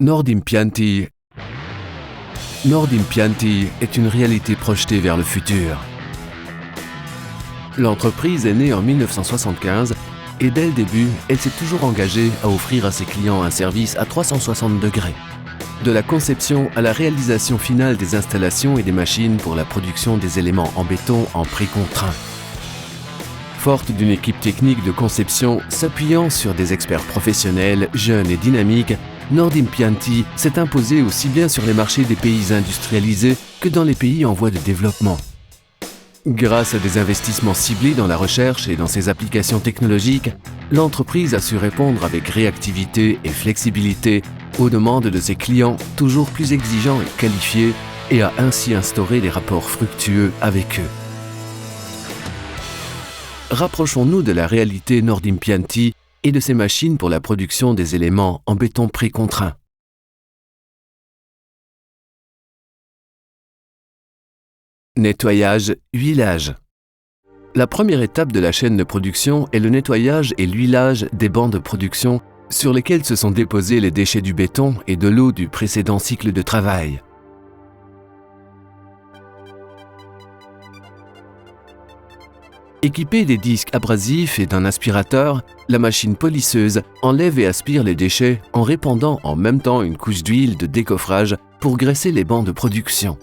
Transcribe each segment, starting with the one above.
Nordimpianti. Nordimpianti est une réalité projetée vers le futur. L'entreprise est née en 1975 et dès le début, elle s'est toujours engagée à offrir à ses clients un service à 360 degrés. De la conception à la réalisation finale des installations et des machines pour la production des éléments en béton en précontraint. Forte d'une équipe technique de conception s'appuyant sur des experts professionnels, jeunes et dynamiques, Nordimpianti s'est imposé aussi bien sur les marchés des pays industrialisés que dans les pays en voie de développement. Grâce à des investissements ciblés dans la recherche et dans ses applications technologiques, l'entreprise a su répondre avec réactivité et flexibilité aux demandes de ses clients toujours plus exigeants et qualifiés et a ainsi instauré des rapports fructueux avec eux. Rapprochons-nous de la réalité Nordimpianti et de ses machines pour la production des éléments en béton précontraint. Nettoyage, huilage. La première étape de la chaîne de production est le nettoyage et l'huilage des bancs de production sur lesquels se sont déposés les déchets du béton et de l'eau du précédent cycle de travail. Équipée des disques abrasifs et d'un aspirateur, la machine polisseuse enlève et aspire les déchets en répandant en même temps une couche d'huile de décoffrage pour graisser les bancs de production.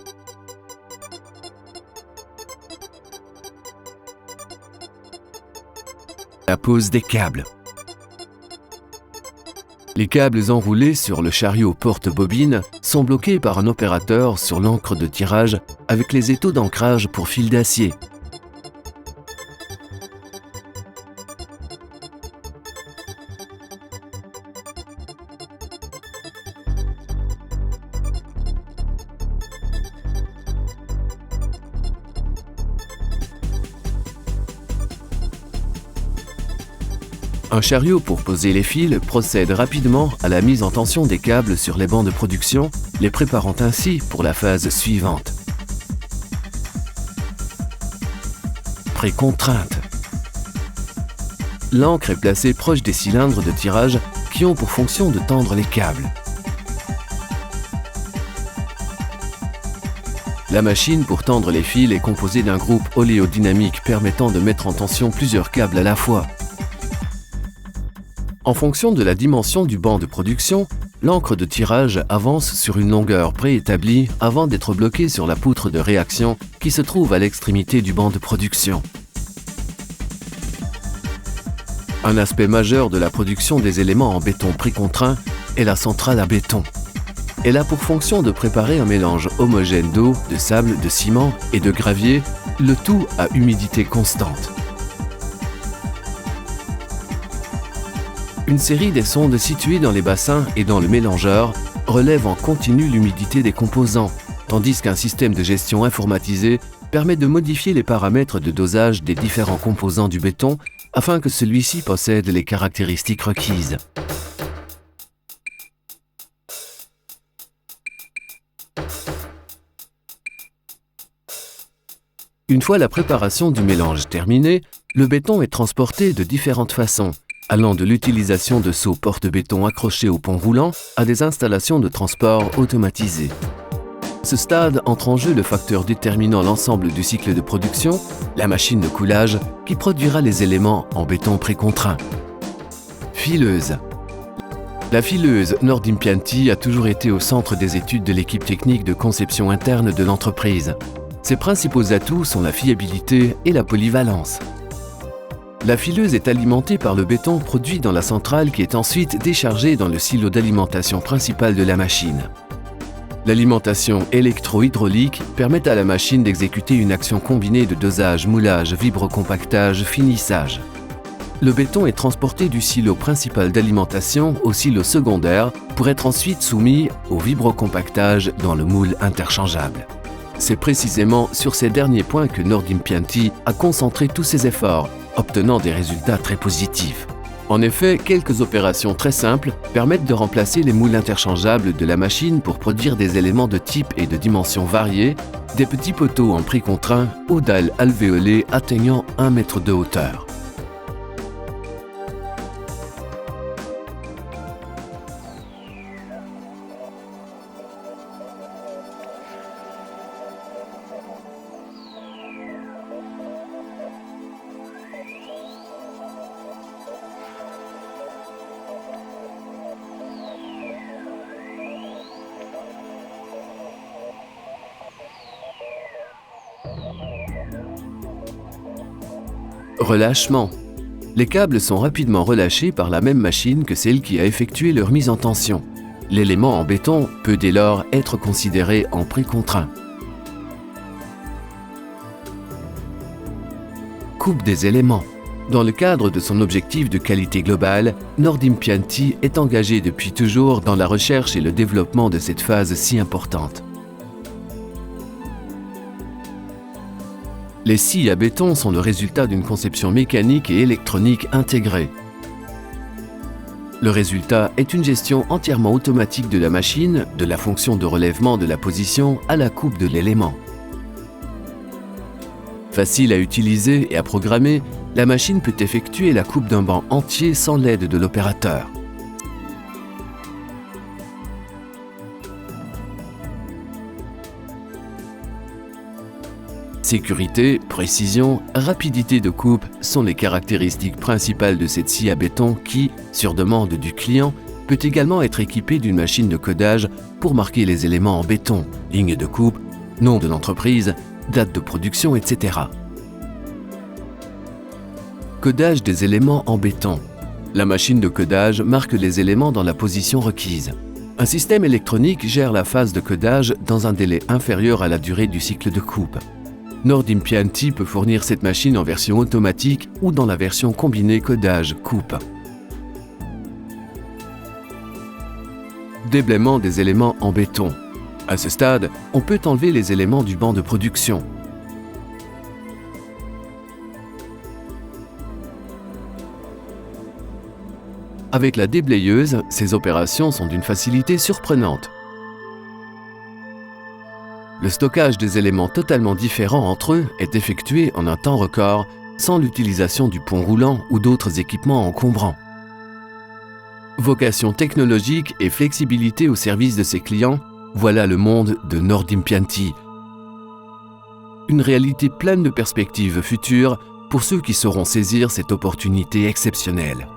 La pose des câbles. Les câbles enroulés sur le chariot porte-bobine sont bloqués par un opérateur sur l'ancre de tirage avec les étaux d'ancrage pour fil d'acier. Un chariot pour poser les fils procède rapidement à la mise en tension des câbles sur les bancs de production, les préparant ainsi pour la phase suivante. Précontrainte. L'ancre est placée proche des cylindres de tirage qui ont pour fonction de tendre les câbles. La machine pour tendre les fils est composée d'un groupe oléodynamique permettant de mettre en tension plusieurs câbles à la fois. En fonction de la dimension du banc de production, l'ancre de tirage avance sur une longueur préétablie avant d'être bloquée sur la poutre de réaction qui se trouve à l'extrémité du banc de production. Un aspect majeur de la production des éléments en béton précontraint est la centrale à béton. Elle a pour fonction de préparer un mélange homogène d'eau, de sable, de ciment et de gravier, le tout à humidité constante. Une série des sondes situées dans les bassins et dans le mélangeur relève en continu l'humidité des composants, tandis qu'un système de gestion informatisé permet de modifier les paramètres de dosage des différents composants du béton afin que celui-ci possède les caractéristiques requises. Une fois la préparation du mélange terminée, le béton est transporté de différentes façons, allant de l'utilisation de seaux porte-béton accrochés au pont roulant à des installations de transport automatisées. Ce stade entre en jeu le facteur déterminant l'ensemble du cycle de production, la machine de coulage qui produira les éléments en béton précontraint. Fileuse. La fileuse Nordimpianti a toujours été au centre des études de l'équipe technique de conception interne de l'entreprise. Ses principaux atouts sont la fiabilité et la polyvalence. La fileuse est alimentée par le béton produit dans la centrale qui est ensuite déchargé dans le silo d'alimentation principal de la machine. L'alimentation électro-hydraulique permet à la machine d'exécuter une action combinée de dosage, moulage, vibrocompactage, finissage. Le béton est transporté du silo principal d'alimentation au silo secondaire pour être ensuite soumis au vibrocompactage dans le moule interchangeable. C'est précisément sur ces derniers points que Nordimpianti a concentré tous ses efforts, obtenant des résultats très positifs. En effet, quelques opérations très simples permettent de remplacer les moules interchangeables de la machine pour produire des éléments de type et de dimensions variées, des petits poteaux en précontraint aux dalles alvéolées atteignant 1 mètre de hauteur. Relâchement. Les câbles sont rapidement relâchés par la même machine que celle qui a effectué leur mise en tension. L'élément en béton peut dès lors être considéré en précontraint. Coupe des éléments. Dans le cadre de son objectif de qualité globale, Nordimpianti est engagé depuis toujours dans la recherche et le développement de cette phase si importante. Les scies à béton sont le résultat d'une conception mécanique et électronique intégrée. Le résultat est une gestion entièrement automatique de la machine, de la fonction de relèvement de la position à la coupe de l'élément. Facile à utiliser et à programmer, la machine peut effectuer la coupe d'un banc entier sans l'aide de l'opérateur. Sécurité, précision, rapidité de coupe sont les caractéristiques principales de cette scie à béton qui, sur demande du client, peut également être équipée d'une machine de codage pour marquer les éléments en béton, ligne de coupe, nom de l'entreprise, date de production, etc. Codage des éléments en béton. La machine de codage marque les éléments dans la position requise. Un système électronique gère la phase de codage dans un délai inférieur à la durée du cycle de coupe. Nordimpianti peut fournir cette machine en version automatique ou dans la version combinée codage-coupe. Déblaiement des éléments en béton. À ce stade, on peut enlever les éléments du banc de production. Avec la déblayeuse, ces opérations sont d'une facilité surprenante. Le stockage des éléments totalement différents entre eux est effectué en un temps record, sans l'utilisation du pont roulant ou d'autres équipements encombrants. Vocation technologique et flexibilité au service de ses clients, voilà le monde de Nordimpianti. Une réalité pleine de perspectives futures pour ceux qui sauront saisir cette opportunité exceptionnelle.